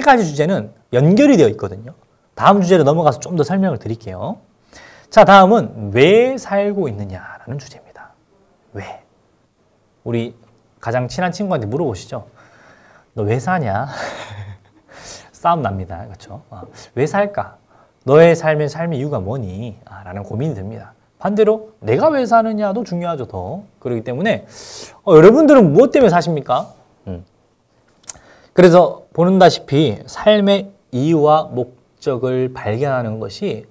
세 가지 주제는 연결이 되어 있거든요. 다음 주제로 넘어가서 좀 더 설명을 드릴게요. 자, 다음은 왜 살고 있느냐라는 주제입니다. 왜? 우리 가장 친한 친구한테 물어보시죠. 너 왜 사냐? 싸움 납니다. 그렇죠? 왜 살까? 너의 삶의 이유가 뭐니? 라는 고민이 듭니다. 반대로 내가 왜 사느냐도 중요하죠. 더. 그렇기 때문에 여러분들은 무엇 때문에 사십니까? 그래서 보는다시피 삶의 이유와 목적을 발견하는 것이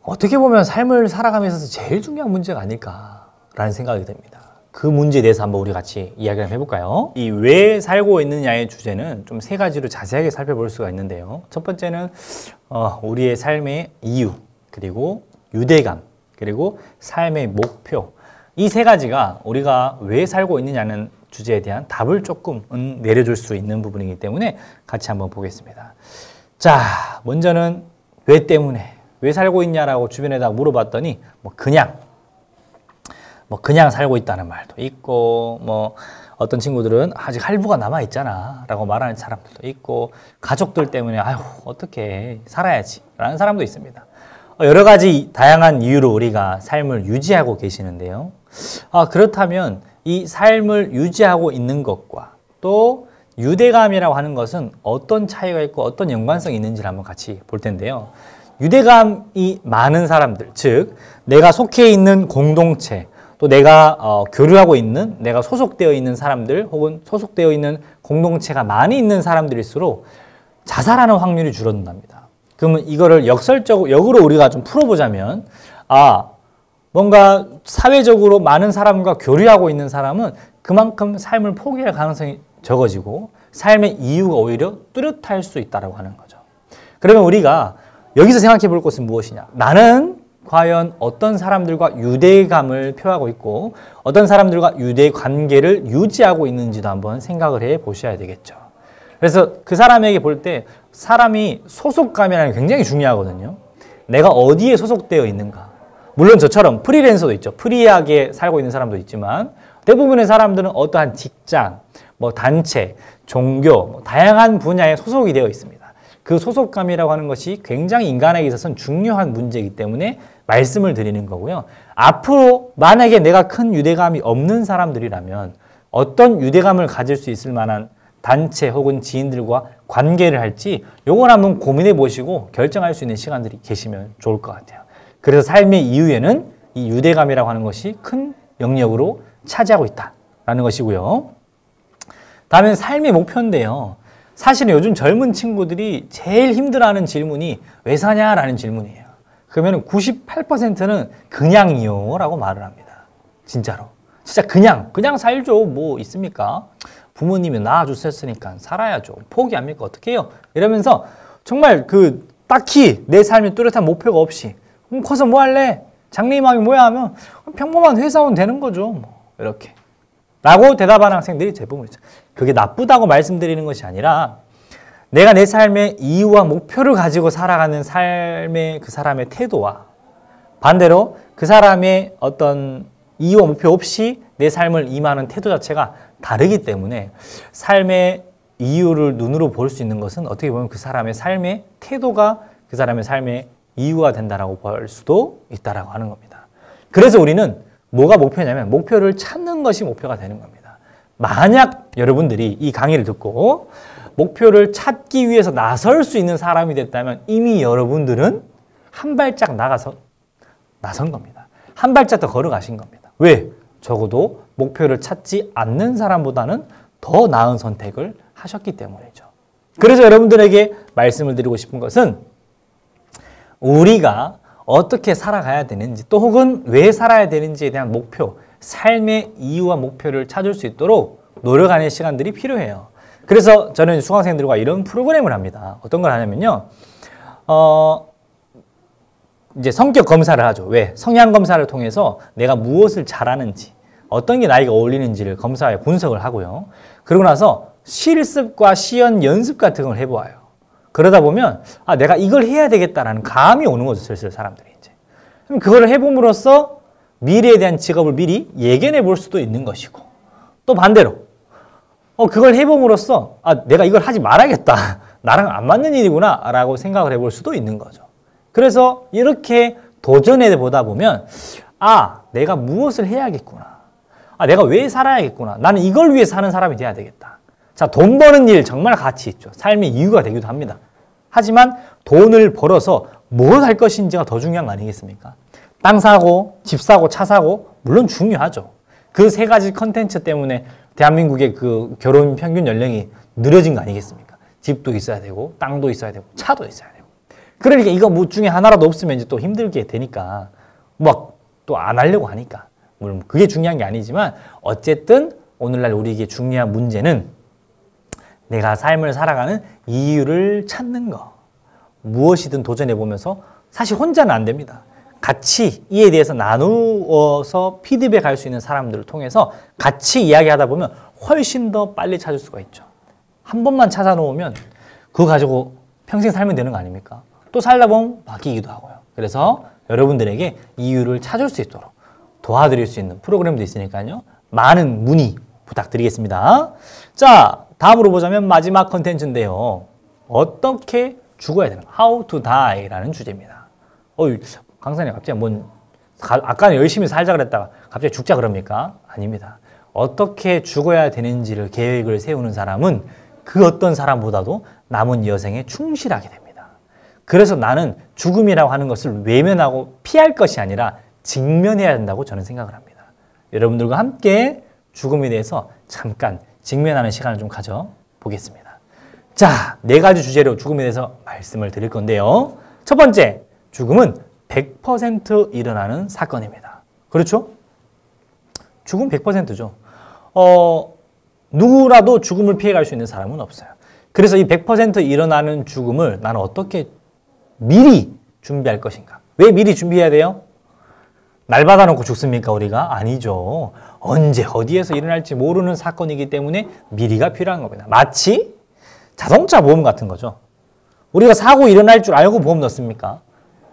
어떻게 보면 삶을 살아가면서 제일 중요한 문제가 아닐까라는 생각이 듭니다. 그 문제에 대해서 한번 우리 같이 이야기를 해볼까요? 이 왜 살고 있느냐의 주제는 좀 세 가지로 자세하게 살펴볼 수가 있는데요. 첫 번째는 우리의 삶의 이유, 그리고 유대감, 그리고 삶의 목표. 이 세 가지가 우리가 왜 살고 있느냐는 주제에 대한 답을 조금 내려줄 수 있는 부분이기 때문에 같이 한번 보겠습니다. 자, 먼저는 왜 때문에, 왜 살고 있냐라고 주변에다 물어봤더니 그냥 살고 있다는 말도 있고, 어떤 친구들은 아직 할부가 남아있잖아 라고 말하는 사람들도 있고, 가족들 때문에 아유 어떻게 살아야지 라는 사람도 있습니다. 여러 가지 다양한 이유로 우리가 삶을 유지하고 계시는데요. 그렇다면 이 삶을 유지하고 있는 것과 또 유대감이라고 하는 것은 어떤 차이가 있고 어떤 연관성이 있는지를 한번 같이 볼 텐데요. 유대감이 많은 사람들, 즉 내가 속해 있는 공동체, 또 내가 교류하고 있는, 내가 소속되어 있는 사람들 혹은 소속되어 있는 공동체가 많이 있는 사람들일수록 자살하는 확률이 줄어든답니다. 그러면 이거를 역으로 우리가 좀 풀어보자면, 뭔가 사회적으로 많은 사람과 교류하고 있는 사람은 그만큼 삶을 포기할 가능성이 적어지고 삶의 이유가 오히려 뚜렷할 수 있다고 하는 거죠. 그러면 우리가 여기서 생각해 볼 것은 무엇이냐? 나는 과연 어떤 사람들과 유대감을 표하고 있고 어떤 사람들과 유대 관계를 유지하고 있는지도 한번 생각을 해 보셔야 되겠죠. 그래서 그 사람에게 볼 때 사람이 소속감이라는 게 굉장히 중요하거든요. 내가 어디에 소속되어 있는가. 물론 저처럼 프리랜서도 있죠. 프리하게 살고 있는 사람도 있지만 대부분의 사람들은 어떠한 직장, 단체, 종교, 다양한 분야에 소속이 되어 있습니다. 그 소속감이라고 하는 것이 굉장히 인간에게 있어서는 중요한 문제이기 때문에 말씀을 드리는 거고요. 앞으로 만약에 내가 큰 유대감이 없는 사람들이라면 어떤 유대감을 가질 수 있을 만한 단체 혹은 지인들과 관계를 할지 요걸 한번 고민해 보시고 결정할 수 있는 시간들이 계시면 좋을 것 같아요. 그래서 삶의 이유에는 이 유대감이라고 하는 것이 큰 영역으로 차지하고 있다라는 것이고요. 다음엔 삶의 목표인데요. 사실은 요즘 젊은 친구들이 제일 힘들어하는 질문이 왜 사냐라는 질문이에요. 그러면 98%는 그냥이요 라고 말을 합니다. 진짜로. 진짜 그냥 살죠. 뭐 있습니까? 부모님이 낳아주셨으니까 살아야죠. 포기합니까? 어떻게 해요? 이러면서 정말 딱히 내 삶에 뚜렷한 목표가 없이 커서 뭐 할래? 장래희망이 뭐야 하면 평범한 회사원 되는 거죠. 이렇게. 라고 대답하는 학생들이 대부분이죠. 그게 나쁘다고 말씀드리는 것이 아니라 내가 내 삶의 이유와 목표를 가지고 살아가는 삶의 그 사람의 태도와 반대로 그 사람의 어떤 이유와 목표 없이 내 삶을 임하는 태도 자체가 다르기 때문에 삶의 이유를 눈으로 볼 수 있는 것은 어떻게 보면 그 사람의 삶의 태도가 그 사람의 삶의 이유가 된다라고 볼 수도 있다라고 하는 겁니다. 그래서 우리는 뭐가 목표냐면 목표를 찾는 것이 목표가 되는 겁니다. 만약 여러분들이 이 강의를 듣고 목표를 찾기 위해서 나설 수 있는 사람이 됐다면 이미 여러분들은 한 발짝 나선 겁니다. 한 발짝 더 걸어가신 겁니다. 왜? 적어도 목표를 찾지 않는 사람보다는 더 나은 선택을 하셨기 때문이죠. 그래서 여러분들에게 말씀을 드리고 싶은 것은 우리가 어떻게 살아가야 되는지 또 혹은 왜 살아야 되는지에 대한 목표, 삶의 이유와 목표를 찾을 수 있도록 노력하는 시간들이 필요해요. 그래서 저는 수강생들과 이런 프로그램을 합니다. 어떤 걸 하냐면요. 이제 성격 검사를 하죠. 왜? 성향 검사를 통해서 내가 무엇을 잘하는지, 어떤 게 나에게 어울리는지를 검사해 분석을 하고요. 그러고 나서 실습과 시연 연습 같은 걸 해보아요. 그러다 보면 내가 이걸 해야 되겠다라는 감이 오는 거죠. 슬슬 사람들이 이제. 그럼 그걸 해봄으로써 미래에 대한 직업을 미리 예견해 볼 수도 있는 것이고 또 반대로 그걸 해봄으로써 내가 이걸 하지 말아야겠다. 나랑 안 맞는 일이구나 라고 생각을 해볼 수도 있는 거죠. 그래서 이렇게 도전해 보다 보면 내가 무엇을 해야겠구나. 내가 왜 살아야겠구나. 나는 이걸 위해 사는 사람이 돼야 되겠다. 자, 돈 버는 일 정말 가치 있죠. 삶의 이유가 되기도 합니다. 하지만 돈을 벌어서 뭘 할 것인지가 더 중요한 거 아니겠습니까? 땅 사고, 집 사고, 차 사고 물론 중요하죠. 그 세 가지 컨텐츠 때문에 대한민국의 그 결혼 평균 연령이 느려진 거 아니겠습니까? 집도 있어야 되고, 땅도 있어야 되고, 차도 있어야 되고. 그러니까 이거 뭐 중에 하나라도 없으면 이제 또 힘들게 되니까 막 또 안 하려고 하니까. 물론 그게 중요한 게 아니지만 어쨌든 오늘날 우리에게 중요한 문제는 내가 삶을 살아가는 이유를 찾는 거. 무엇이든 도전해보면서 사실 혼자는 안 됩니다. 같이 이에 대해서 나누어서 피드백할 수 있는 사람들을 통해서 같이 이야기하다 보면 훨씬 더 빨리 찾을 수가 있죠. 한 번만 찾아놓으면 그거 가지고 평생 살면 되는 거 아닙니까? 또 살다 보면 바뀌기도 하고요. 그래서 여러분들에게 이유를 찾을 수 있도록 도와드릴 수 있는 프로그램도 있으니까요. 많은 문의 부탁드리겠습니다. 자, 다음으로 보자면 마지막 컨텐츠인데요. 어떻게 죽어야 되는가? How to die라는 주제입니다. 강사님 갑자기 아까는 열심히 살자 그랬다가 갑자기 죽자 그럽니까? 아닙니다. 어떻게 죽어야 되는지를 계획을 세우는 사람은 그 어떤 사람보다도 남은 여생에 충실하게 됩니다. 그래서 나는 죽음이라고 하는 것을 외면하고 피할 것이 아니라 직면해야 된다고 저는 생각을 합니다. 여러분들과 함께 죽음에 대해서 잠깐 직면하는 시간을 좀 가져보겠습니다. 자, 4가지 주제로 죽음에 대해서 말씀을 드릴 건데요. 첫 번째, 죽음은 100% 일어나는 사건입니다. 그렇죠? 죽음 100%죠. 누구라도 죽음을 피해갈 수 있는 사람은 없어요. 그래서 이 100% 일어나는 죽음을 나는 어떻게 미리 준비할 것인가? 왜 미리 준비해야 돼요? 날 받아놓고 죽습니까, 우리가? 아니죠. 언제, 어디에서 일어날지 모르는 사건이기 때문에 미리가 필요한 겁니다. 마치 자동차 보험 같은 거죠. 우리가 사고 일어날 줄 알고 보험 넣습니까?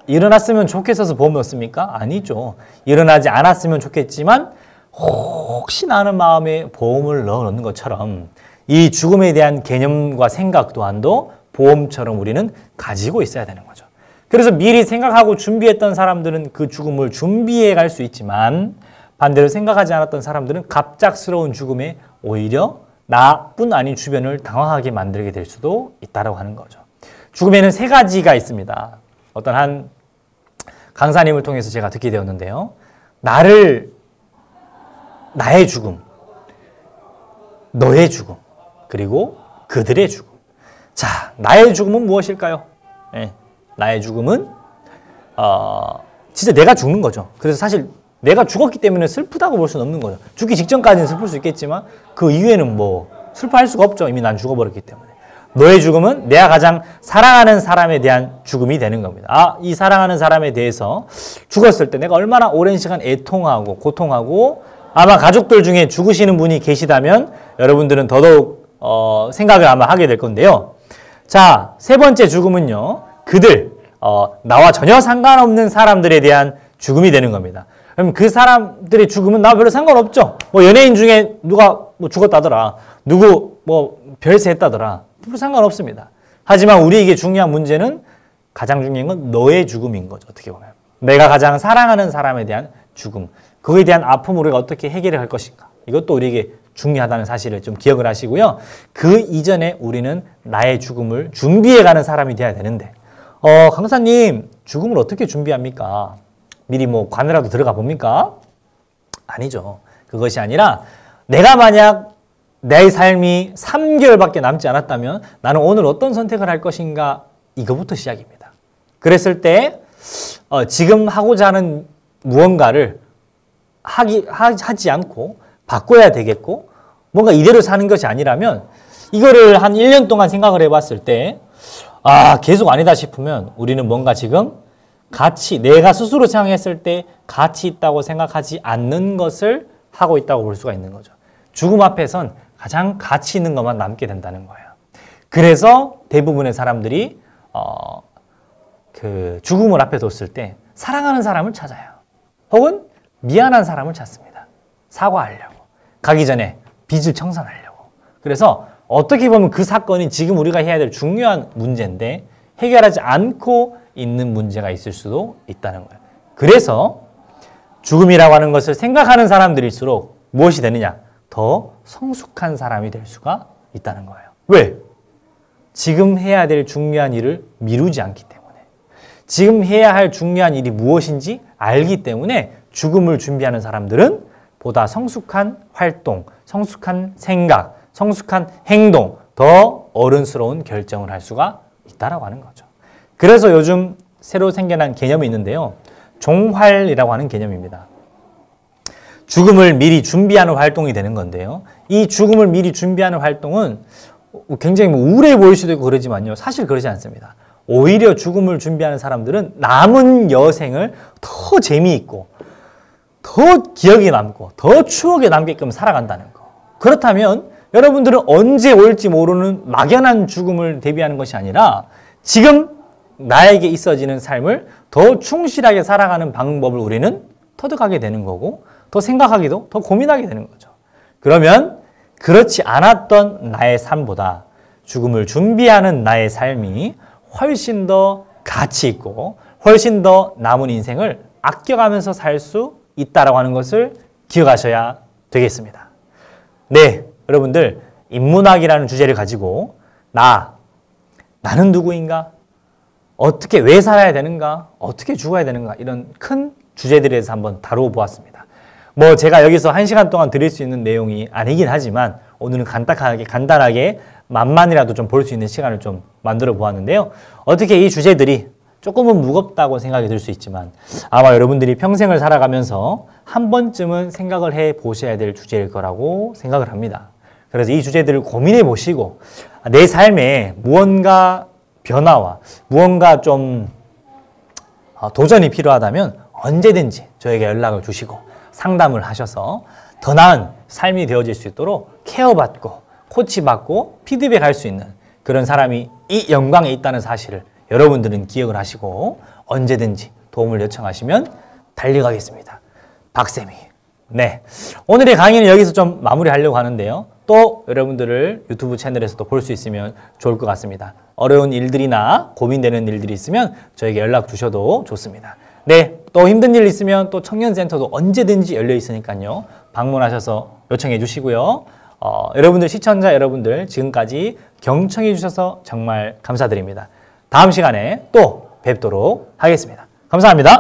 일어났으면 좋겠어서 보험 넣습니까? 아니죠. 일어나지 않았으면 좋겠지만 혹시나 하는 마음에 보험을 넣는 것처럼 이 죽음에 대한 개념과 생각 또한도 보험처럼 우리는 가지고 있어야 되는 거죠. 그래서 미리 생각하고 준비했던 사람들은 그 죽음을 준비해 갈 수 있지만 반대로 생각하지 않았던 사람들은 갑작스러운 죽음에 오히려 나뿐 아닌 주변을 당황하게 만들게 될 수도 있다고 하는 거죠. 죽음에는 3가지가 있습니다. 어떤 한 강사님을 통해서 제가 듣게 되었는데요. 나의 죽음, 너의 죽음, 그리고 그들의 죽음. 자, 나의 죽음은 무엇일까요? 네, 나의 죽음은 진짜 내가 죽는 거죠. 그래서 사실 내가 죽었기 때문에 슬프다고 볼 수는 없는 거죠. 죽기 직전까지는 슬플 수 있겠지만 그 이후에는 뭐 슬퍼할 수가 없죠. 이미 난 죽어버렸기 때문에. 너의 죽음은 내가 가장 사랑하는 사람에 대한 죽음이 되는 겁니다. 이 사랑하는 사람에 대해서 죽었을 때 내가 얼마나 오랜 시간 애통하고 고통하고 아마 가족들 중에 죽으시는 분이 계시다면 여러분들은 더더욱 생각을 아마 하게 될 건데요. 자, 3번째 죽음은요. 나와 전혀 상관없는 사람들에 대한 죽음이 되는 겁니다. 그럼 그 사람들의 죽음은 나와 별로 상관없죠. 뭐 연예인 중에 누가 뭐 죽었다더라. 누구 뭐 별세 했다더라. 별로 상관없습니다. 하지만 우리에게 중요한 문제는 가장 중요한 건 너의 죽음인 거죠. 어떻게 보면. 내가 가장 사랑하는 사람에 대한 죽음. 그거에 대한 아픔을 우리가 어떻게 해결을 할 것인가. 이것도 우리에게 중요하다는 사실을 좀 기억을 하시고요. 그 이전에 우리는 나의 죽음을 준비해가는 사람이 돼야 되는데 강사님 죽음을 어떻게 준비합니까? 미리 뭐 관이라도 들어가 봅니까? 아니죠. 그것이 아니라 내가 만약 내 삶이 3개월밖에 남지 않았다면 나는 오늘 어떤 선택을 할 것인가 이거부터 시작입니다. 그랬을 때 지금 하고자 하는 무언가를 하지 않고 바꿔야 되겠고 뭔가 이대로 사는 것이 아니라면 이거를 한 1년 동안 생각을 해봤을 때 계속 아니다 싶으면 우리는 뭔가 지금 내가 스스로 생각했을 때 가치 있다고 생각하지 않는 것을 하고 있다고 볼 수가 있는 거죠. 죽음 앞에선 가장 가치 있는 것만 남게 된다는 거예요. 그래서 대부분의 사람들이 그 죽음을 앞에 뒀을 때 사랑하는 사람을 찾아요. 혹은 미안한 사람을 찾습니다. 사과하려고. 가기 전에 빚을 청산하려고. 그래서 어떻게 보면 그 사건이 지금 우리가 해야 될 중요한 문제인데 해결하지 않고 있는 문제가 있을 수도 있다는 거예요. 그래서 죽음이라고 하는 것을 생각하는 사람들일수록 무엇이 되느냐? 더 성숙한 사람이 될 수가 있다는 거예요. 왜? 지금 해야 될 중요한 일을 미루지 않기 때문에. 지금 해야 할 중요한 일이 무엇인지 알기 때문에 죽음을 준비하는 사람들은 보다 성숙한 활동, 성숙한 생각, 성숙한 행동, 더 어른스러운 결정을 할 수가 있다라고 하는 거죠. 그래서 요즘 새로 생겨난 개념이 있는데요. 종활이라고 하는 개념입니다. 죽음을 미리 준비하는 활동이 되는 건데요. 이 죽음을 미리 준비하는 활동은 굉장히 우울해 보일 수도 있고 그러지만요. 사실 그러지 않습니다. 오히려 죽음을 준비하는 사람들은 남은 여생을 더 재미있고 더 기억에 남고 더 추억에 남게끔 살아간다는 거. 그렇다면 여러분들은 언제 올지 모르는 막연한 죽음을 대비하는 것이 아니라 지금 나에게 있어지는 삶을 더 충실하게 살아가는 방법을 우리는 터득하게 되는 거고 더 생각하기도 더 고민하게 되는 거죠. 그러면 그렇지 않았던 나의 삶보다 죽음을 준비하는 나의 삶이 훨씬 더 가치 있고 훨씬 더 남은 인생을 아껴가면서 살 수 있다라고 하는 것을 기억하셔야 되겠습니다. 네, 여러분들 인문학이라는 주제를 가지고 나는 누구인가? 어떻게 왜 살아야 되는가? 어떻게 죽어야 되는가? 이런 큰 주제들에 대해서 한번 다루어 보았습니다. 뭐 제가 여기서 1시간 동안 드릴 수 있는 내용이 아니긴 하지만 오늘은 간단하게 만만이라도 좀 볼 수 있는 시간을 좀 만들어 보았는데요. 어떻게 이 주제들이 조금은 무겁다고 생각이 들 수 있지만 아마 여러분들이 평생을 살아가면서 한 번쯤은 생각을 해 보셔야 될 주제일 거라고 생각을 합니다. 그래서 이 주제들을 고민해 보시고 내 삶에 무언가 변화와 무언가 좀 도전이 필요하다면 언제든지 저에게 연락을 주시고 상담을 하셔서 더 나은 삶이 되어질 수 있도록 케어받고 코치받고 피드백할 수 있는 그런 사람이 이 영광에 있다는 사실을 여러분들은 기억을 하시고 언제든지 도움을 요청하시면 달려가겠습니다. 박쌤이. 네, 오늘의 강의는 여기서 좀 마무리하려고 하는데요. 또 여러분들을 유튜브 채널에서도 볼 수 있으면 좋을 것 같습니다. 어려운 일들이나 고민되는 일들이 있으면 저에게 연락 주셔도 좋습니다. 네, 또 힘든 일 있으면 또 청년센터도 언제든지 열려 있으니까요. 방문하셔서 요청해 주시고요. 여러분들 시청자 여러분들 지금까지 경청해 주셔서 정말 감사드립니다. 다음 시간에 또 뵙도록 하겠습니다. 감사합니다.